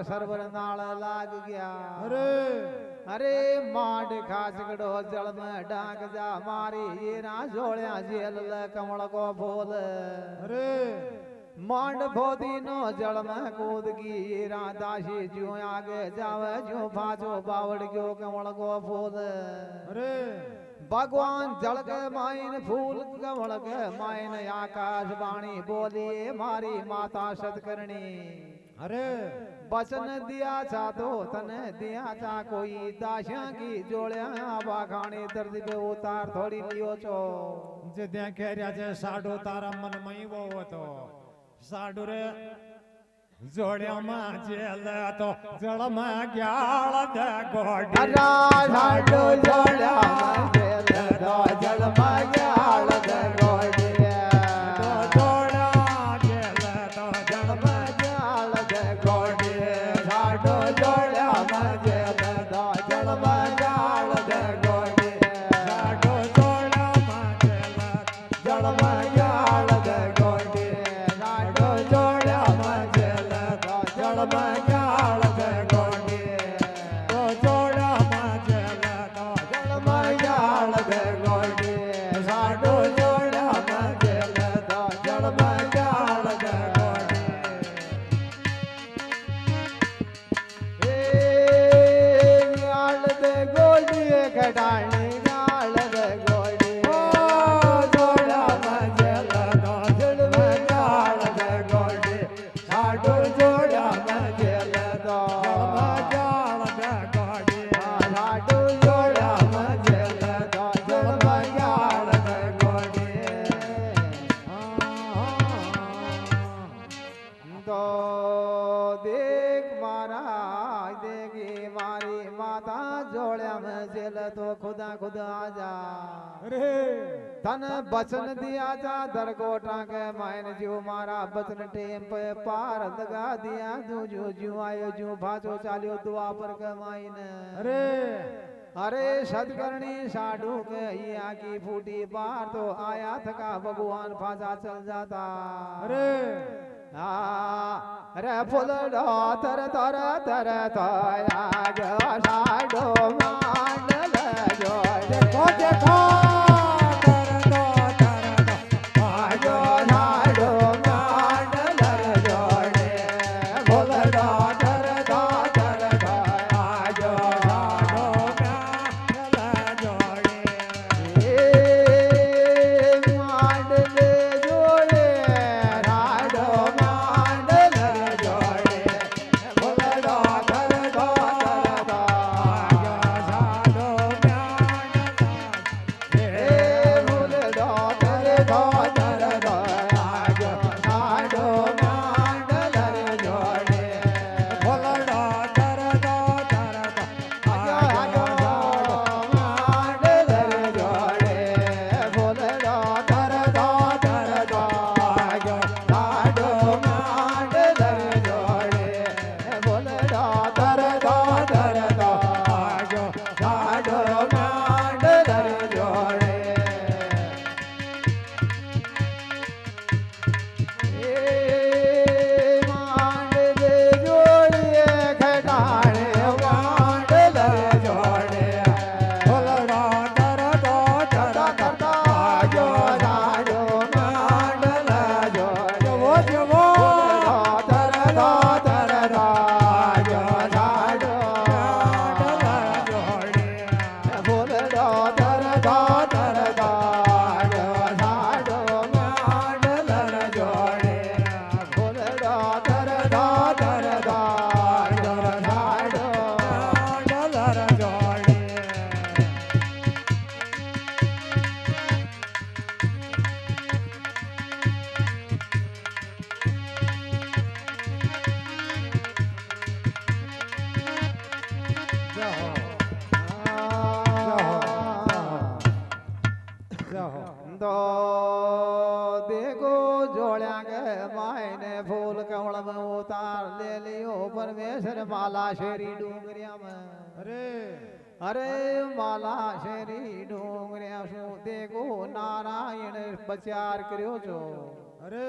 server नाल लाग गया अरे अरे मांड खासगड़ो जल में डाक जा मारी ये ना जोड़िया जेल कमल को बोल अरे मांड भोदी नो जल में कूद की ये दासी जो आगे जावे जो भाजो बावड़ गयो कमल को फूल अरे भगवान जल के माइन फूल कमल के माइन आकाश बाणी बोली मारी माता सतकर्णी अरे बचन दिया चा तो तने दिया चा कोई दाशिया की जोड़िया बाखानी दर्द पे उतार थोड़ी लियो छो जे त्या कह रहा छे साडो तारा मन मई वो तो साडो रे जोड़िया में जेल तो जल में ग्याल दे गोडी अरा साडो जोड़िया में जेल तो जल में ग्याल दे गोडी साडो ઘટાણી ગાળ ગોડી જોડામાં જેલ તો જળમાં ગાળ ગોડી સાડુ જોડામાં જેલ તો જળમાં ગાળ ગોડી સાડુ જોડામાં જેલ તો જળમાં ગાળ ગોડી તો દેખ મારા દેખી મારી માતા જોડ્યા જેલ તો ખુદા ખુદા જા રે તન બચન દિયા જા દરગોટા કે માયન જો મારા બચન ટેમ पे पार लगा दिया जो जो आयो जो भाजो चालियो दुआ पर कमाईने રે अरे सदकर्णी साधु के यहाँ की फूटी बार तो आया थका भगवान फांसा चल जाता રે अरे फूल तर तर तर तोया जो साधु मांडल जो देखो देखो तरतो तरतो आजो साधु मांडल जोड़े फूल तर तर तो आजो સાડો ગાલ જોડે मांडल जोड़े राडो मांडल जोड़े बोलड़ो कर दो આજો સાડો बोलड़ो कर दो आजो राडो मांडल जोड़े ભોલડો તરતો તરતો आजो आजो मांडल जोड़े बोलड़ो कर दो आजो राडो मांडल जोड़े बोलड़ो कर दो आजो राडो मांडल जोड़े मांडल जोड़े खटाणे मांडल जोड़े ભોલડો તરતો करता તરતો करता जो राडो मांडल जोड़े જવો જવો तरदा तरदा जो राडो ગાલ જોડે बोलड़ो तरदा तरदा जो राडो मांडल जोड़े बोलड़ो तरदा तरदा जो राडो ગાલ જોડે तो देखो जोड़िया के मायने फूल कमल में उतार ले लियो परमेश्वर माला शेरी डूंगरिया में અરે अरे माला शेरी डूंगरिया शू देखो नारायण बचार करियो जो અરે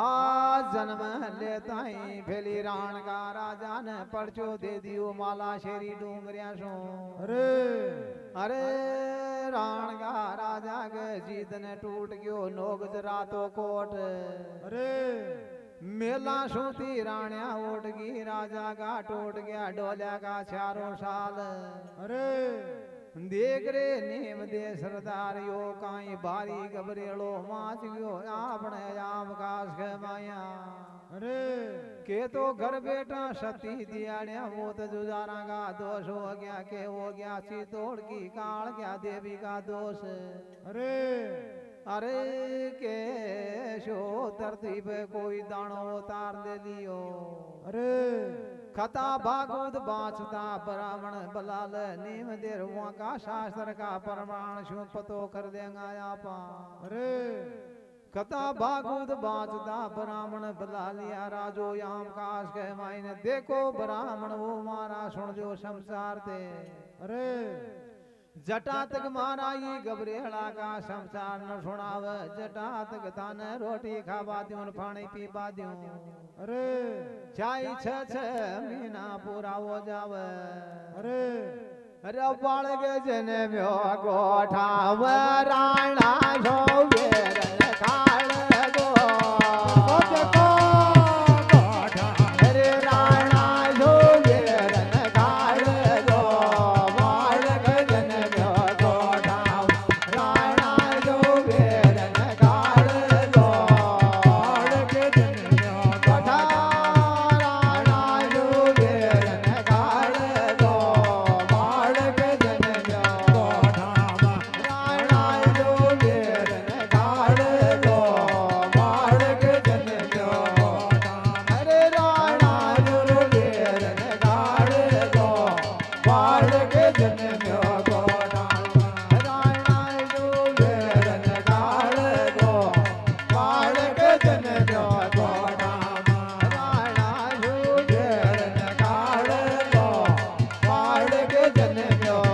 आज जन्म लेता ही फैली राण का राजा ने पर्चो दे दियो माला शेरी डूंगरिया शू અરે अरे राण का राजा के जीत ने टूट गयो नोग जरा तो कोट અરે मेला सूती राणिया उठ गई राजा का टूट गया डोल्या का चारों साल અરે देख रे नेम दे सरदार यो काई बारी गबरेड़ो माच गयो आपने आम कास के माया અરે के तो घर बेटा सती दियाड़िया वो तो जुजारा का दोष हो गया के हो गया चितौड़ की काल क्या देवी का दोष અરે अरे के शो धरती पे कोई दानो उतार ले लियो અરે खता भागवत बाँचता ब्राह्मण बलाल नीम देर का शास्त्र का प्रमाण शू पतो कर देगा आपा અરે कथा भागवत बाँचता ब्राह्मण बला लिया राजो याम काश के मायने देखो ब्राह्मण वो मारा सुन जो संसार ते અરે जटा तक मारा ये गबरेड़ा का संसार न सुनाव जटा तक तान रोटी खावा द्यूं पानी पीवा द्यूं અરે चाय छ महीना पूरा हो जावे અરે अरे बाल के जन म्यो गोठा राणा जो वेर काल गो अरे राणा जो वेर काल गो बाल के जन म्यो મ્યો ગોડામાં રાણા જુગેર ને કાળલો માડગ જન્મ્યો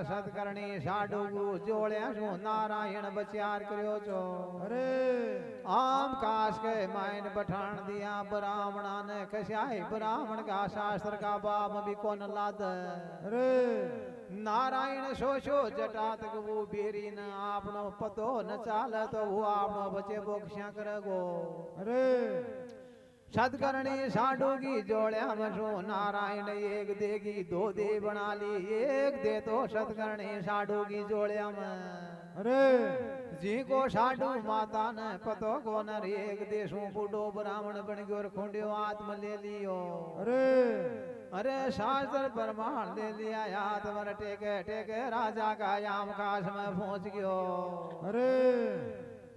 સદકરણી સાડુગુ જોડ્યા શું નારાયણ બચાર કર્યો છો અરે આમ કાશ કે માયન પઠાણ દિયા બ્રાહ્મણા ને કશાય બ્રાહ્મણ કા શાસ્ત્ર કા બાપ भी કોન લાદ અરે નારાયણ શોશો જટાત ગુ બેરી ન આપણો પતો ન ચાલે તો હું આપણો બચે બોક્ષા કરગો અરે सदकरणी साडूगी जोड़्या मशो नारायण एक देगी दो दे बना ली एक दे तो सदकरणी साडूगी जोड़्या में अरे जी को साडू माता ने पतो को नर एक देशों बूढ़ो ब्राह्मण बन गयो खुंडियो आत्म ले लियो अरे शास्त्र प्रमाण ले लिया आत्म टेके टेके राजा का याम काश में पहुंच गयो अरे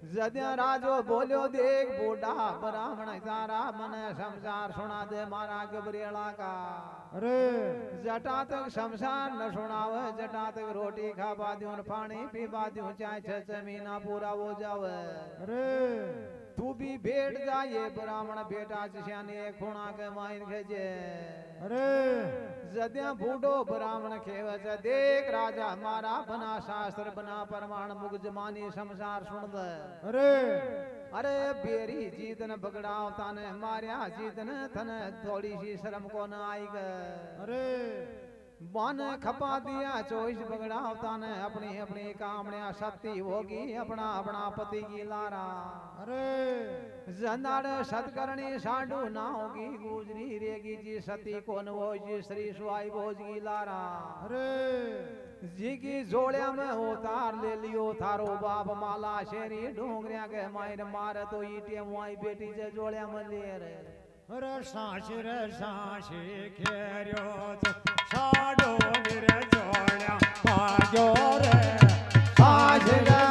जद्या राजो बोलो देख बूढ़ा ब्राह्मण तारा मन शमशार सुना दे मारा गबरेला का अरे जटा तक शमशार न सुनावे जटा तक रोटी खावा दूं पानी पीवा दूं चाहे 6 महीना पूरा हो जावे अरे तू भी भेट जाए ब्राह्मण बेटा सियाने खूणा के माइन खेजे अरे जद्या बूढ़ो ब्राह्मण खेवे छ देख राजा मारा बना शास्त्र बना प्रमाण मुख जमानी शमशार सुन दे अरे अरे बेरी जीतन बगड़ाव ताने मारिया जीतन थन थोड़ी सी शर्म को न आई ग अरे मन खपा दिया 24 बगड़ाव ताने अपनी अपनी कामण्या शक्ति होगी अपना अपना पति की लारा अरे जनाड़ सतकरणी साडू ना होगी गुजरी रेगी जी सती कोन वो जी श्री सुहाई भोज की लारा अरे जी की जोड़िया में उतार ले लियो थारो बाप माला शेरी डोंगरिया के मायर मार तो ईटे मुआई बेटी से जोड़िया में ले रे अरे साशी खेर्यो साडो गिर जोड़्या भाग्यो रे साजरा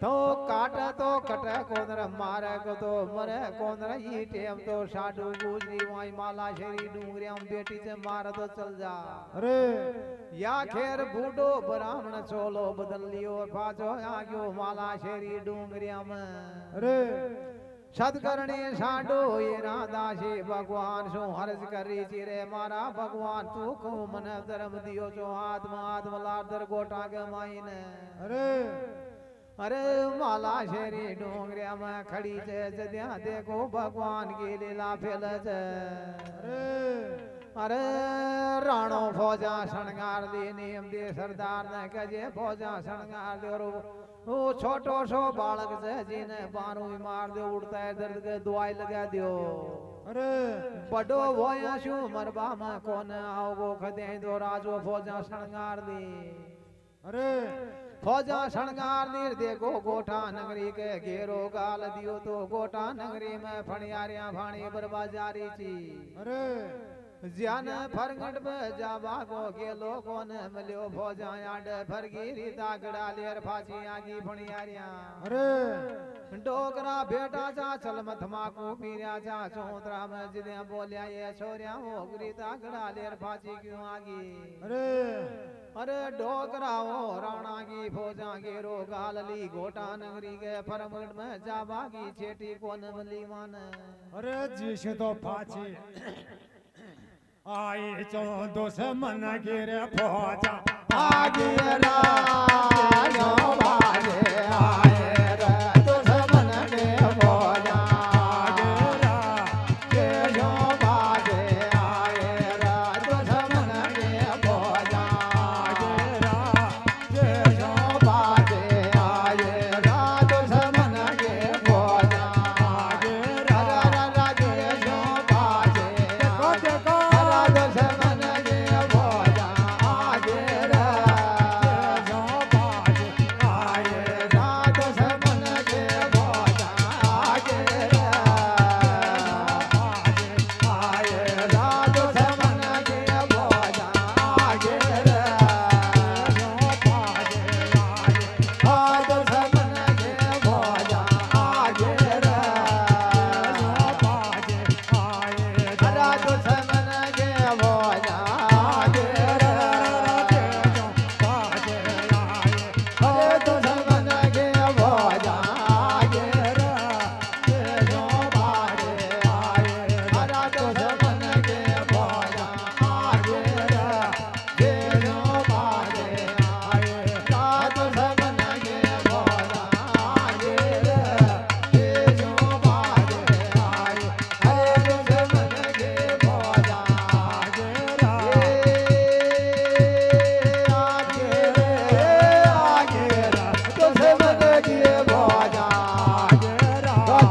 तो काट तो कटे कोनर मारे को तो मरे कोनर ई टेम तो साडू गुजरी वाई माला शेरी डूंगरियां बेटी से मार तो चल जा अरे या खेर बूढ़ो ब्राह्मण चोलो बदल लियो पाछो आग्यो माला शेरी डूंगरियां में अरे सदकरणी साडो ये राधाशी भगवान सो हर्ष करी चिरे मारा भगवान तू को मन धर्म दियो जो आत्मा आत्मा लादर गोटा के माईने अरे अरे माला शेरी डोंगरिया में खड़ी छे जद्या देखो भगवान की लीला फैल छे अरे राणो फौजा शणगार दी नियम दे सरदार ने कहे फौजा शणगार दे और वो छोटो सो बालक छे जिने बारू मार दे उड़ता है दर्द के दवाई लगा दियो अरे बड़ो होया शू मरबा में कोन आओगो खदे दो राजो फौजा शणगार दी अरे फौजा शणगार नीर देखो गोठा नगरी के घेरो गाल दियो तो गोठा नगरी में फणियारियां भाणी बरबाजारी ची अरे ज्यान फरगट पे जावा को गेलो कोन मिलियो फौजा आड फरगी रीता गड़ा लेर फांसी आगी फणियारियां अरे डोकरा बेटा जा चल मथमाकू पीरिया जा चौतरा में जिदे बोलिया ये छोरिया वो रीता गड़ा लेर फांसी क्यों आगी अरे डोकरा वो राणा की फौजा गेरो गालली गोटा नगरी के फरमगढ़ में जावा की छेटी कोन मिली मान अरे जीशु तो फांसी आई चौदो से मन गिरे फौजा आगे राजो बाजे आए रे दुश्मन के फौजा आगे राजो बाजे आए रे दुश्मन के फौजा आगे राजो बाजे आए रे दुश्मन के फौजा आगे राजो बाजे देखो देखो दुश्मन के फौजा आगे रे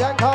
देखो